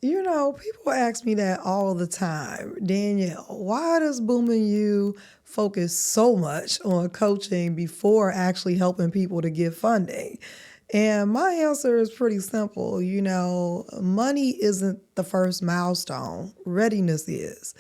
People ask me that all the time. Danielle, why does Boomin U focus so much on coaching before actually helping people to get funding? And my answer is pretty simple. Money isn't the first milestone, readiness is.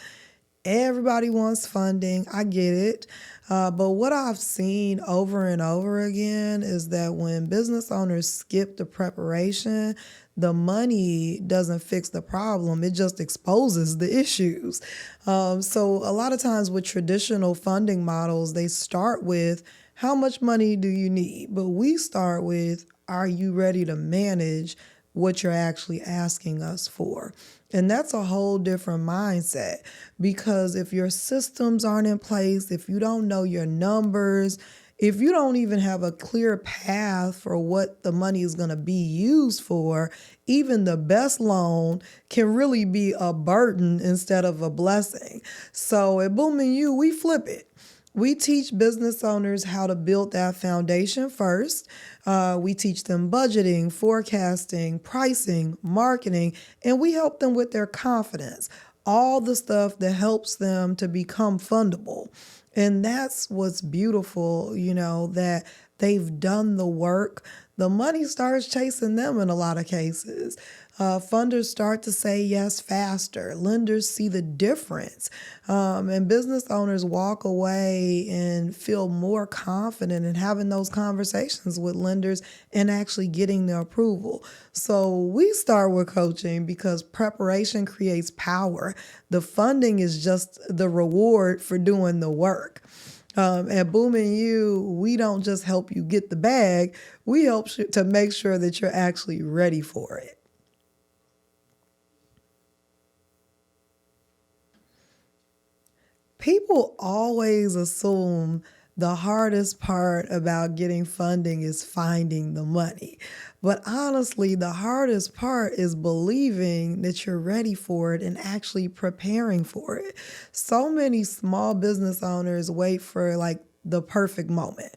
Everybody wants funding. I get it. But what I've seen over and over again is that when business owners skip the preparation, the money doesn't fix the problem, it just exposes the issues. So, a lot of times with traditional funding models, they start with how much money do you need? But we start with, are you ready to manage what you're actually asking us for? And that's a whole different mindset because if your systems aren't in place, if you don't know your numbers, if you don't even have a clear path for what the money is going to be used for, even the best loan can really be a burden instead of a blessing. So at Boomin U, we flip it. We teach business owners how to build that foundation first. We teach them budgeting, forecasting, pricing, marketing, and we help them with their confidence, all the stuff that helps them to become fundable. And that's what's beautiful, that they've done the work. The money starts chasing them in a lot of cases. Funders start to say yes faster. Lenders see the difference. And business owners walk away and feel more confident in having those conversations with lenders and actually getting the approval. So we start with coaching because preparation creates power. The funding is just the reward for doing the work. At Boomin U, we don't just help you get the bag, we help to make sure that you're actually ready for it. People always assume the hardest part about getting funding is finding the money. But honestly, the hardest part is believing that you're ready for it and actually preparing for it. So many small business owners wait for like the perfect moment.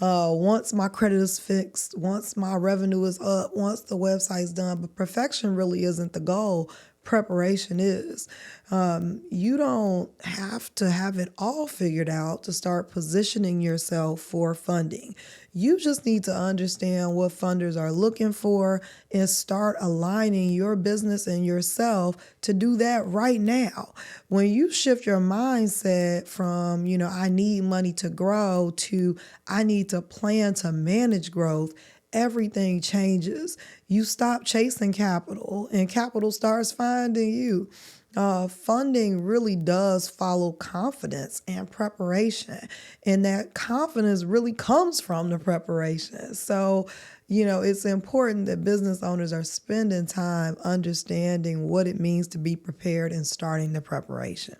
Once my credit is fixed, once my revenue is up, once the website's done, but perfection really isn't the goal. Preparation is. You don't have to have it all figured out to start positioning yourself for funding. You just need to understand what funders are looking for and start aligning your business and yourself to do that right now. When you shift your mindset from, I need money to grow to I need to plan to manage growth, everything changes. You stop chasing capital and capital starts finding you. Funding really does follow confidence and preparation, and that confidence really comes from the preparation. So, it's important that business owners are spending time understanding what it means to be prepared and starting the preparation.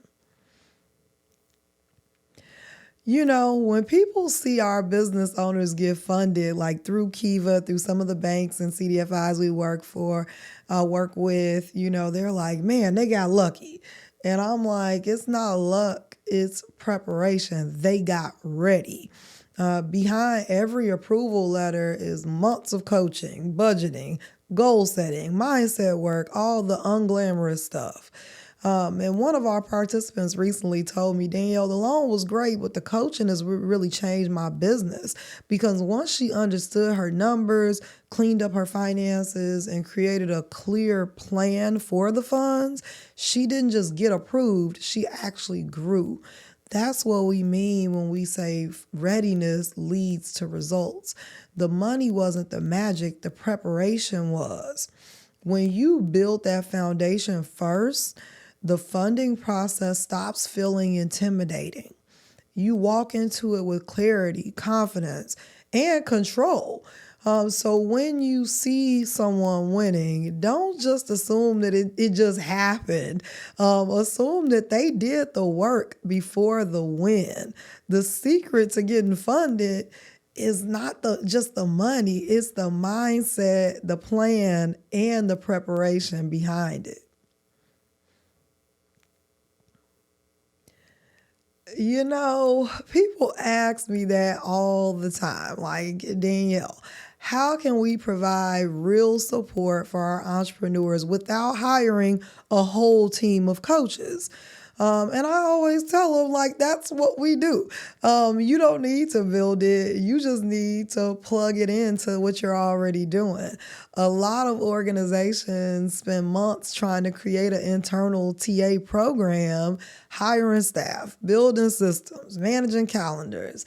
When people see our business owners get funded, like through Kiva, through some of the banks and CDFIs we work with, they're like, man, they got lucky. And I'm like, it's not luck, it's preparation. They got ready. Behind every approval letter is months of coaching, budgeting, goal setting, mindset work, all the unglamorous stuff. And one of our participants recently told me, Danielle, the loan was great, but the coaching has really changed my business because once she understood her numbers, cleaned up her finances, and created a clear plan for the funds, she didn't just get approved, she actually grew. That's what we mean when we say readiness leads to results. The money wasn't the magic, the preparation was. When you build that foundation first, the funding process stops feeling intimidating. You walk into it with clarity, confidence, and control. So when you see someone winning, don't just assume that it just happened. Assume that they did the work before the win. The secret to getting funded is not just the money, it's the mindset, the plan, and the preparation behind it. People ask me that all the time. Like, Danielle, how can we provide real support for our entrepreneurs without hiring a whole team of coaches? And I always tell them, like, that's what we do. You don't need to build it. You just need to plug it into what you're already doing. A lot of organizations spend months trying to create an internal TA program, hiring staff, building systems, managing calendars,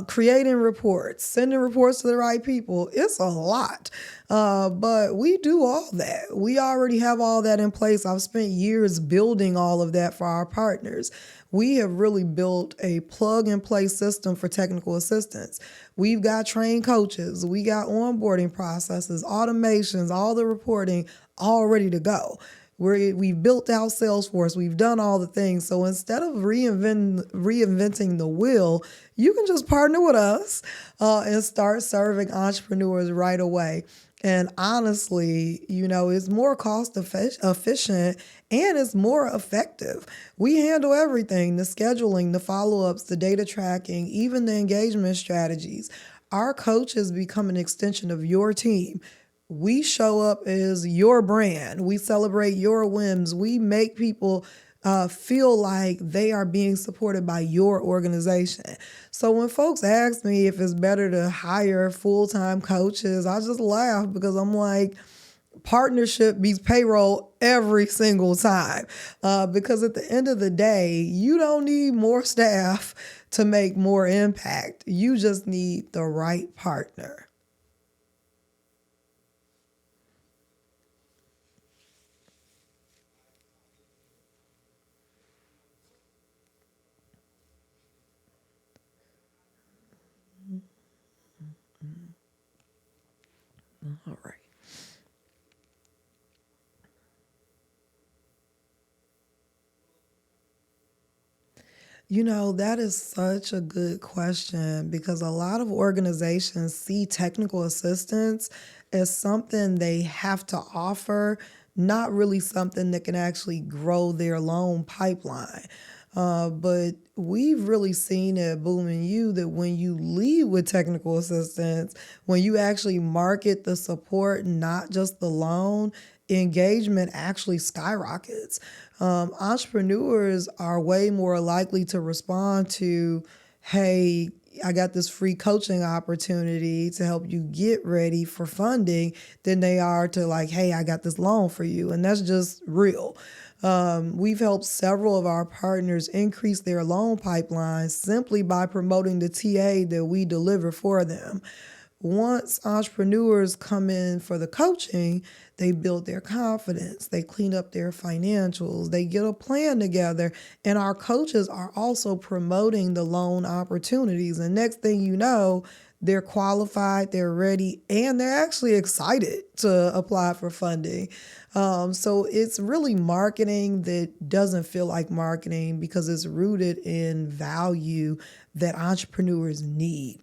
creating reports, sending reports to the right people. It's a lot. But we do all that. We already have all that in place. I've spent years building all of that for our partners. We have really built a plug and play system for technical assistance. We've got trained coaches. We got onboarding processes, automations, all the reporting all ready to go. We've built out Salesforce. We've done all the things. So instead of reinventing the wheel, you can just partner with us and start serving entrepreneurs right away. And honestly, it's more cost efficient and it's more effective. We handle everything, the scheduling, the follow-ups, the data tracking, even the engagement strategies. Our coaches become an extension of your team. We show up as your brand. We celebrate your wins. We make people feel like they are being supported by your organization. So when folks ask me if it's better to hire full-time coaches, I just laugh because I'm like, partnership beats payroll every single time. Because at the end of the day, you don't need more staff to make more impact. You just need the right partner. All right. That is such a good question because a lot of organizations see technical assistance as something they have to offer, not really something that can actually grow their loan pipeline. But we've really seen at Boomin U that when you lead with technical assistance, when you actually market the support, not just the loan, engagement actually skyrockets. Entrepreneurs are way more likely to respond to, hey, I got this free coaching opportunity to help you get ready for funding than they are to like, hey, I got this loan for you. And that's just real. We've helped several of our partners increase their loan pipelines simply by promoting the TA that we deliver for them. Once entrepreneurs come in for the coaching, they build their confidence, they clean up their financials, they get a plan together, and our coaches are also promoting the loan opportunities. And next thing you know, they're qualified, they're ready, and they're actually excited to apply for funding. So it's really marketing that doesn't feel like marketing because it's rooted in value that entrepreneurs need.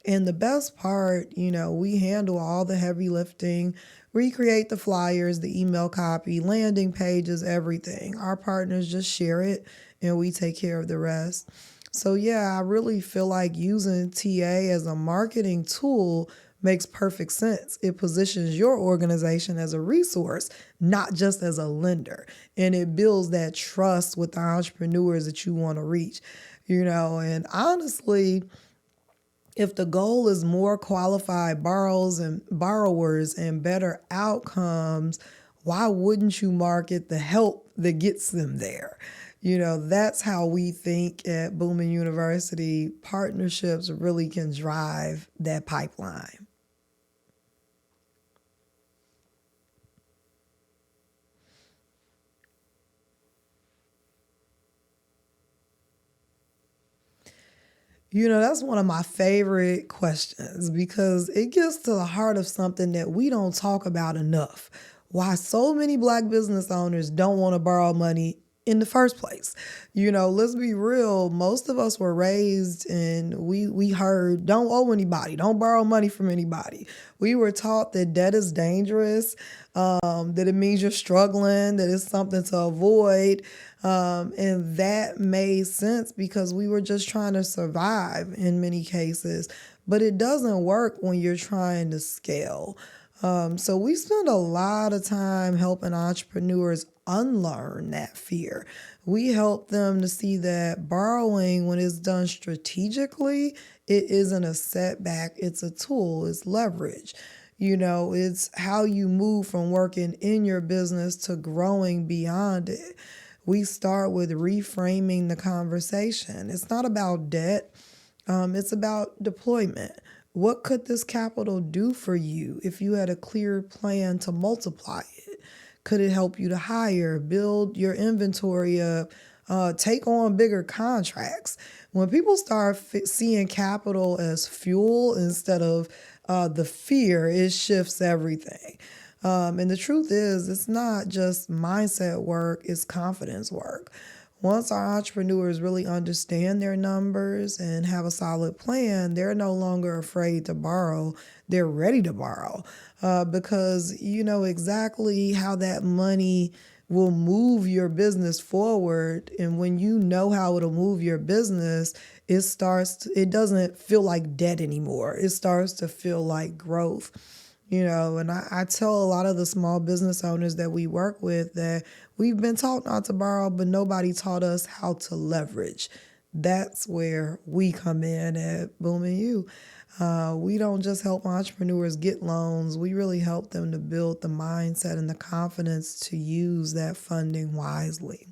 And the best part, we handle all the heavy lifting, recreate the flyers, the email copy, landing pages, everything. Our partners just share it and we take care of the rest. So yeah, I really feel like using TA as a marketing tool makes perfect sense. It positions your organization as a resource, not just as a lender. And it builds that trust with the entrepreneurs that you want to reach, and honestly, if the goal is more qualified borrowers and better outcomes, why wouldn't you market the help that gets them there? That's how we think at Boomin University. Partnerships really can drive that pipeline. That's one of my favorite questions because it gets to the heart of something that we don't talk about enough. Why so many Black business owners don't want to borrow money in the first place. Let's be real. Most of us were raised and we heard, don't owe anybody, don't borrow money from anybody. We were taught that debt is dangerous, that it means you're struggling, that it's something to avoid. And that made sense because we were just trying to survive in many cases. but it doesn't work when you're trying to scale. So we spend a lot of time helping entrepreneurs unlearn that fear. We help them to see that borrowing, when it's done strategically, it isn't a setback, it's a tool, it's leverage. It's how you move from working in your business to growing beyond it. We start with reframing the conversation. It's not about debt, it's about deployment. What could this capital do for you if you had a clear plan to multiply it? Could it help you to hire, build your inventory up, take on bigger contracts? When people start seeing capital as fuel instead of the fear, it shifts everything. And the truth is, it's not just mindset work, it's confidence work. Once our entrepreneurs really understand their numbers and have a solid plan, they're no longer afraid to borrow. They're ready to borrow because you know exactly how that money will move your business forward. And when you know how it'll move your business, it doesn't feel like debt anymore. It starts to feel like growth. And I tell a lot of the small business owners that we work with that we've been taught not to borrow, but nobody taught us how to leverage. That's where we come in at Boomin U. We don't just help entrepreneurs get loans, we really help them to build the mindset and the confidence to use that funding wisely.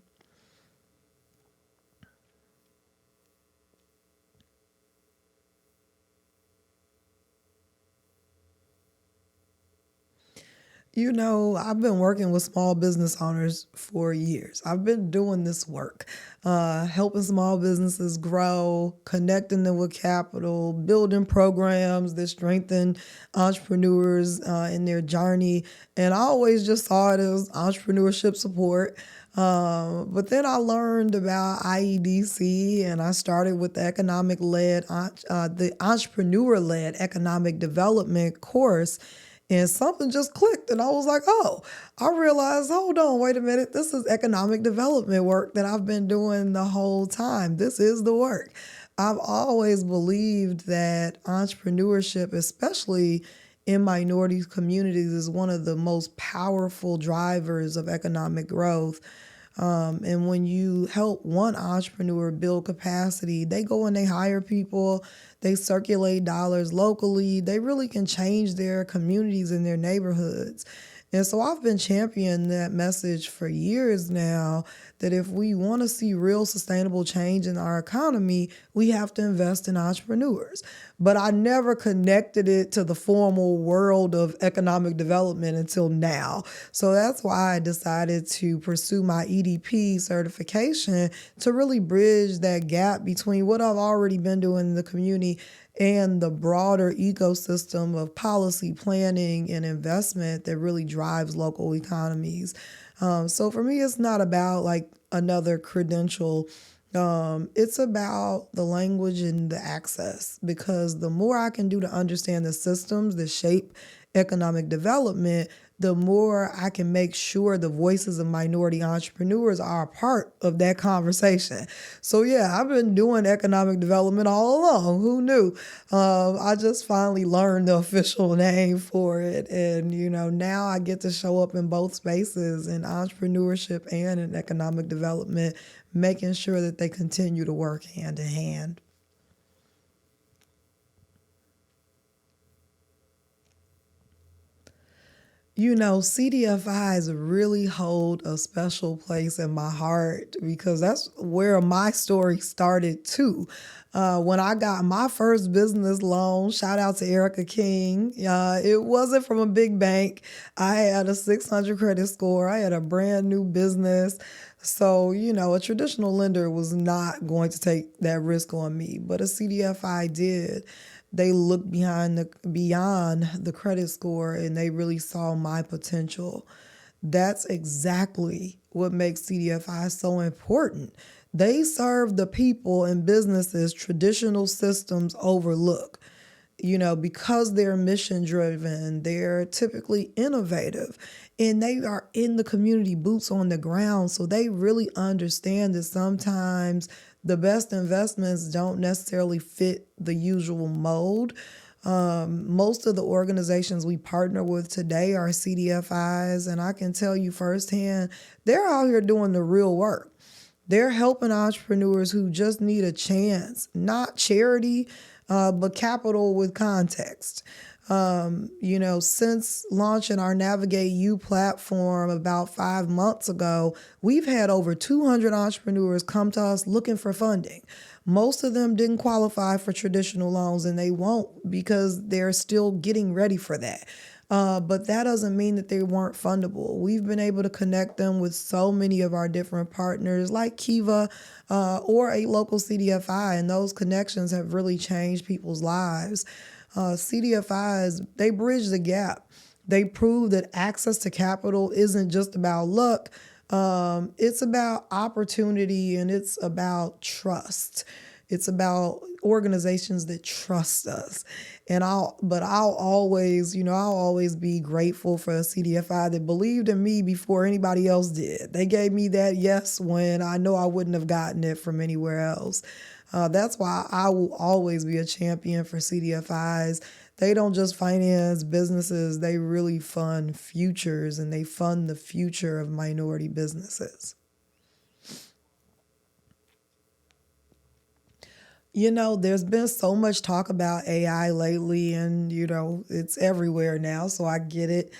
I've been working with small business owners for years. I've been doing this work, helping small businesses grow, connecting them with capital, building programs that strengthen entrepreneurs in their journey. And I always just saw it as entrepreneurship support. But then I learned about IEDC and I started with the entrepreneur-led economic development course, and something just clicked, and I was like, oh, I realized, hold on, wait a minute. This is economic development work that I've been doing the whole time. This is the work. I've always believed that entrepreneurship, especially in minority communities, is one of the most powerful drivers of economic growth. And when you help one entrepreneur build capacity, they go and they hire people, they circulate dollars locally, they really can change their communities and their neighborhoods. And so I've been championing that message for years now, that if we want to see real sustainable change in our economy, we have to invest in entrepreneurs. But I never connected it to the formal world of economic development until now. So that's why I decided to pursue my EDP certification to really bridge that gap between what I've already been doing in the community and the broader ecosystem of policy planning and investment that really drives local economies. So for me, it's not about like another credential. It's about the language and the access, because the more I can do to understand the systems that shape economic development, the more I can make sure the voices of minority entrepreneurs are a part of that conversation. So yeah, I've been doing economic development all along. Who knew? I just finally learned the official name for it. And, now I get to show up in both spaces, in entrepreneurship and in economic development, making sure that they continue to work hand in hand. CDFIs really hold a special place in my heart because that's where my story started too. When I got my first business loan, shout out to Erica King, it wasn't from a big bank. I had a 600 credit score. I had a brand new business. So, a traditional lender was not going to take that risk on me, but a CDFI did. They looked beyond the credit score and they really saw my potential. That's exactly what makes CDFI so important. They serve the people and businesses traditional systems overlook. Because they're mission driven, they're typically innovative, and they are in the community, boots on the ground. So they really understand that sometimes the best investments don't necessarily fit the usual mold. Most of the organizations we partner with today are CDFIs, and I can tell you firsthand, they're out here doing the real work. They're helping entrepreneurs who just need a chance, not charity, but capital with context. Since launching our Navigate U platform about 5 months ago, we've had over 200 entrepreneurs come to us looking for funding. Most of them didn't qualify for traditional loans, and they won't because they're still getting ready for that. But that doesn't mean that they weren't fundable. We've been able to connect them with so many of our different partners like Kiva or a local CDFI, and those connections have really changed people's lives. CDFIs, they bridge the gap. They prove that access to capital isn't just about luck. It's about opportunity, and it's about trust. It's about organizations that trust us. And I'll always be grateful for a CDFI that believed in me before anybody else did. They gave me that yes when I know I wouldn't have gotten it from anywhere else. That's why I will always be a champion for CDFIs. They don't just finance businesses, they really fund futures, and they fund the future of minority businesses. There's been so much talk about AI lately, and, it's everywhere now, so I get it.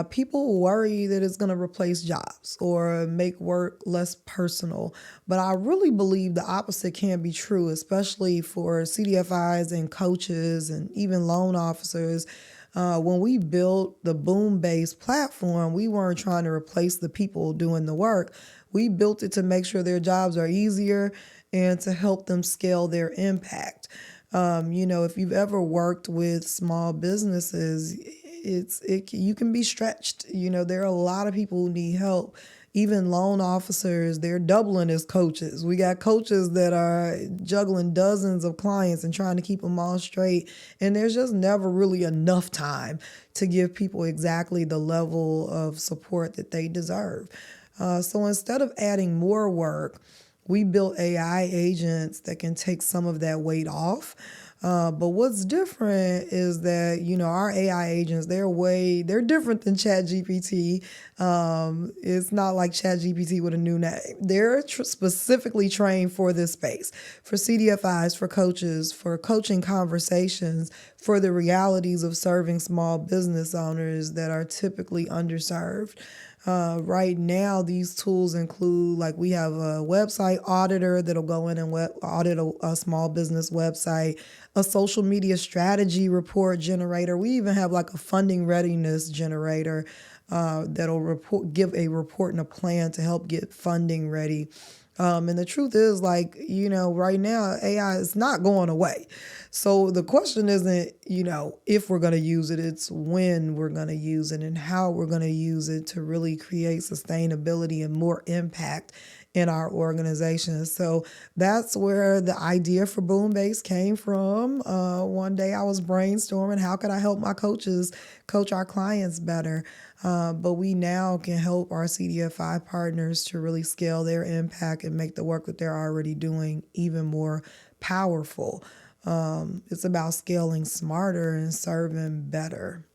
People worry that it's going to replace jobs or make work less personal, but I really believe the opposite can be true, especially for CDFIs and coaches and even loan officers. When we built the Boom-based platform, we weren't trying to replace the people doing the work. We built it to make sure their jobs are easier and to help them scale their impact. If you've ever worked with small businesses, you can be stretched. There are a lot of people who need help. Even loan officers, they're doubling as coaches. We got coaches that are juggling dozens of clients and trying to keep them all straight. And there's just never really enough time to give people exactly the level of support that they deserve. So instead of adding more work, we built AI agents that can take some of that weight off. But what's different is that, our AI agents, they're different than ChatGPT. It's not like ChatGPT with a new name. They're specifically trained for this space, for CDFIs, for coaches, for coaching conversations, for the realities of serving small business owners that are typically underserved. Right now, these tools include, like, we have a website auditor that'll go in and audit a small business website, a social media strategy report generator. We even have like a funding readiness generator that'll give a report and a plan to help get funding ready. And the truth is, right now, AI is not going away. So the question isn't, if we're going to use it, it's when we're going to use it and how we're going to use it to really create sustainability and more impact in our organization. So that's where the idea for Boom Base came from. One day I was brainstorming, how could I help my coaches coach our clients better? But we now can help our CDFI partners to really scale their impact and make the work that they're already doing even more powerful. It's about scaling smarter and serving better.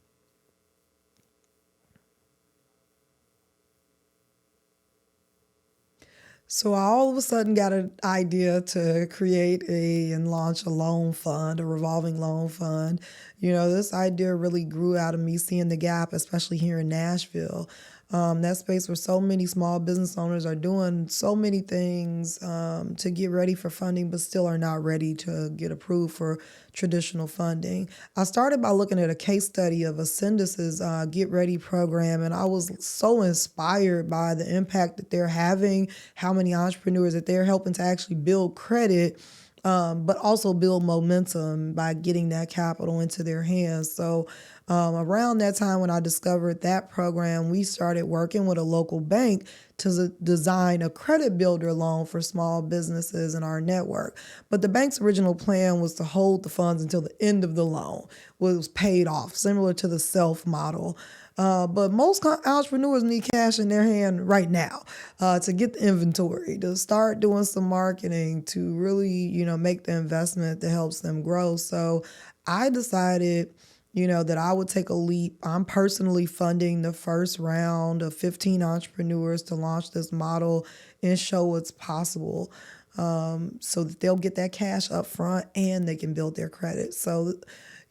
So I all of a sudden got an idea to create and launch a loan fund, a revolving loan fund. This idea really grew out of me seeing the gap, especially here in Nashville. That space where so many small business owners are doing so many things to get ready for funding, but still are not ready to get approved for traditional funding. I started by looking at a case study of Ascendus's Get Ready program, and I was so inspired by the impact that they're having, how many entrepreneurs that they're helping to actually build credit, but also build momentum by getting that capital into their hands. So around that time when I discovered that program, we started working with a local bank to design a credit builder loan for small businesses in our network. But the bank's original plan was to hold the funds until the end of the loan was paid off, similar to the self model. But most entrepreneurs need cash in their hand right now to get the inventory, to start doing some marketing, to really, make the investment that helps them grow. So I decided, that I would take a leap. I'm personally funding the first round of 15 entrepreneurs to launch this model and show what's possible, so that they'll get that cash up front and they can build their credit. So,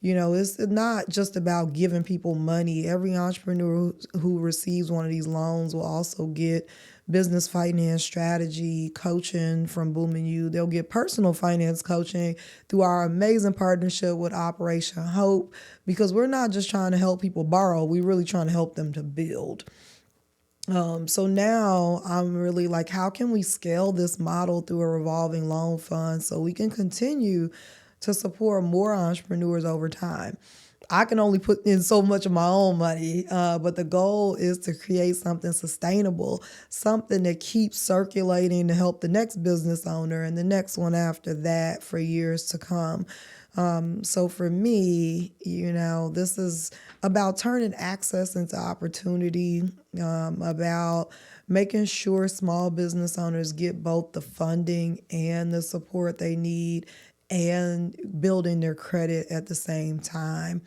it's not just about giving people money. Every entrepreneur who receives one of these loans will also get business finance strategy coaching from Boomin U. They'll get personal finance coaching through our amazing partnership with Operation Hope, because we're not just trying to help people borrow, we're really trying to help them to build. So now I'm really like, how can we scale this model through a revolving loan fund so we can continue to support more entrepreneurs over time? I can only put in so much of my own money, but the goal is to create something sustainable, something that keeps circulating to help the next business owner and the next one after that for years to come. So for me, this is about turning access into opportunity, about making sure small business owners get both the funding and the support they need, and building their credit at the same time.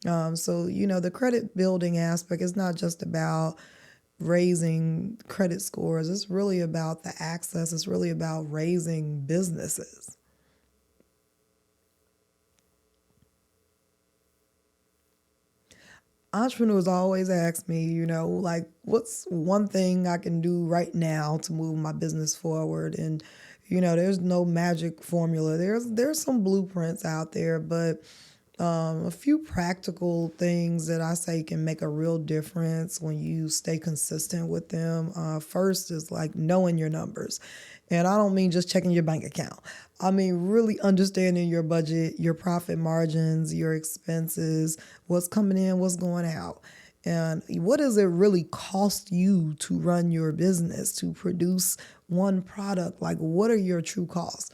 So, the credit building aspect is not just about raising credit scores. It's really about the access. It's really about raising businesses. Entrepreneurs always ask me, like, what's one thing I can do right now to move my business forward? And, there's no magic formula. There's some blueprints out there, but a few practical things that I say can make a real difference when you stay consistent with them. First is like knowing your numbers. And I don't mean just checking your bank account. I mean really understanding your budget, your profit margins, your expenses, what's coming in, what's going out. And what does it really cost you to run your business, to produce one product? Like, what are your true costs?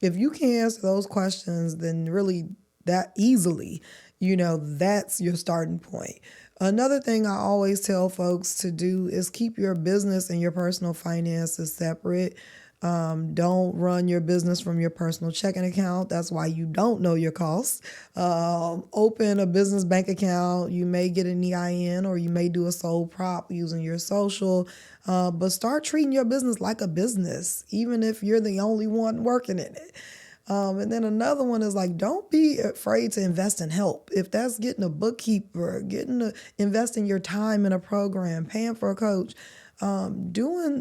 If you can answer those questions, then really that easily, that's your starting point. Another thing I always tell folks to do is keep your business and your personal finances separate. Don't run your business from your personal checking account. That's why you don't know your costs. Open a business bank account. You may get an EIN, or you may do a sole prop using your social. But start treating your business like a business, even if you're the only one working in it. And then another one is like, don't be afraid to invest in help. If that's getting a bookkeeper, investing your time in a program, paying for a coach,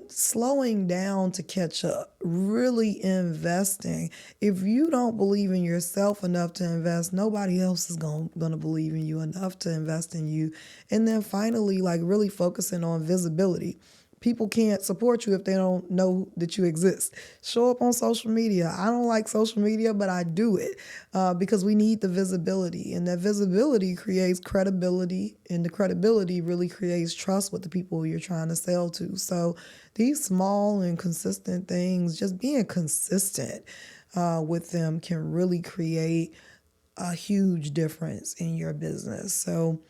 slowing down to catch up, really investing. If you don't believe in yourself enough to invest, nobody else is going to believe in you enough to invest in you. And then finally, like really focusing on visibility. People can't support you if they don't know that you exist. Show up on social media. I don't like social media, but I do it because we need the visibility. And that visibility creates credibility, and the credibility really creates trust with the people you're trying to sell to. So these small and consistent things, just being consistent with them can really create a huge difference in your business. So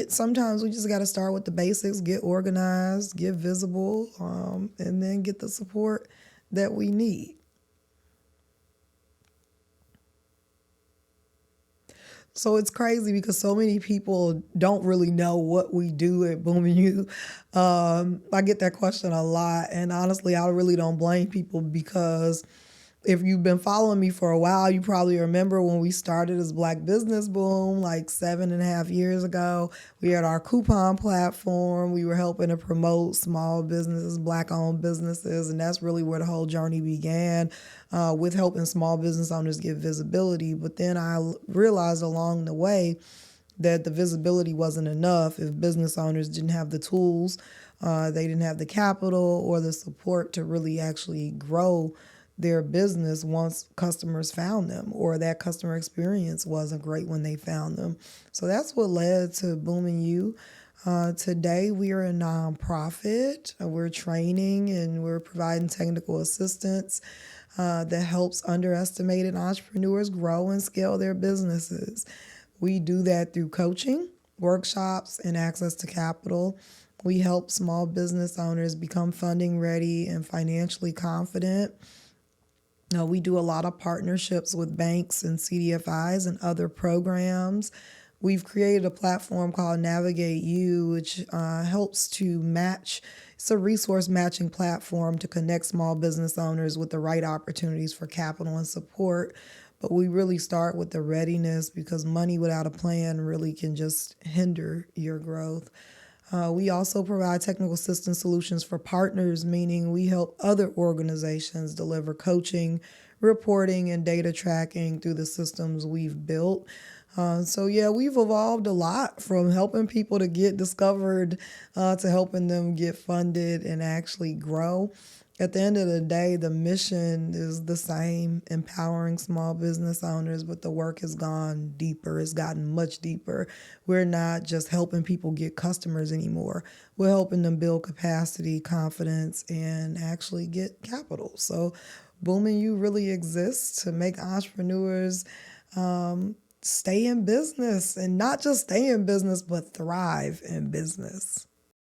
sometimes we just got to start with the basics, get organized, get visible, and then get the support that we need. So it's crazy because so many people don't really know what we do at Boomin U. I get that question a lot, and honestly, I really don't blame people, because if you've been following me for a while, you probably remember when we started as Black Business Boom like 7.5 years ago. We had our coupon platform. We were helping to promote small businesses, Black-owned businesses, and that's really where the whole journey began, with helping small business owners get visibility. But then I realized along the way that the visibility wasn't enough if business owners didn't have the tools, they didn't have the capital or the support to really actually grow their business once customers found them, or that customer experience wasn't great when they found them. So that's what led to Boomin U. Today we are a nonprofit. We're training and we're providing technical assistance that helps underestimated entrepreneurs grow and scale their businesses. We do that through coaching. workshops, and access to capital. We help small business owners become funding ready and financially confident. We do a lot of partnerships with banks and CDFIs and other programs. We've created a platform called Navigate U, which helps to match. It's a resource matching platform to connect small business owners with the right opportunities for capital and support. But we really start with the readiness, because money without a plan really can just hinder your growth. We also provide technical assistance solutions for partners, meaning we help other organizations deliver coaching, reporting, and data tracking through the systems we've built. So we've evolved a lot from helping people to get discovered to helping them get funded and actually grow. At the end of the day, the mission is the same, empowering small business owners, but the work has gone deeper. It's gotten much deeper. We're not just helping people get customers anymore. We're helping them build capacity, confidence, and actually get capital. So Boomin U really exists to make entrepreneurs stay in business, and not just stay in business, but thrive in business.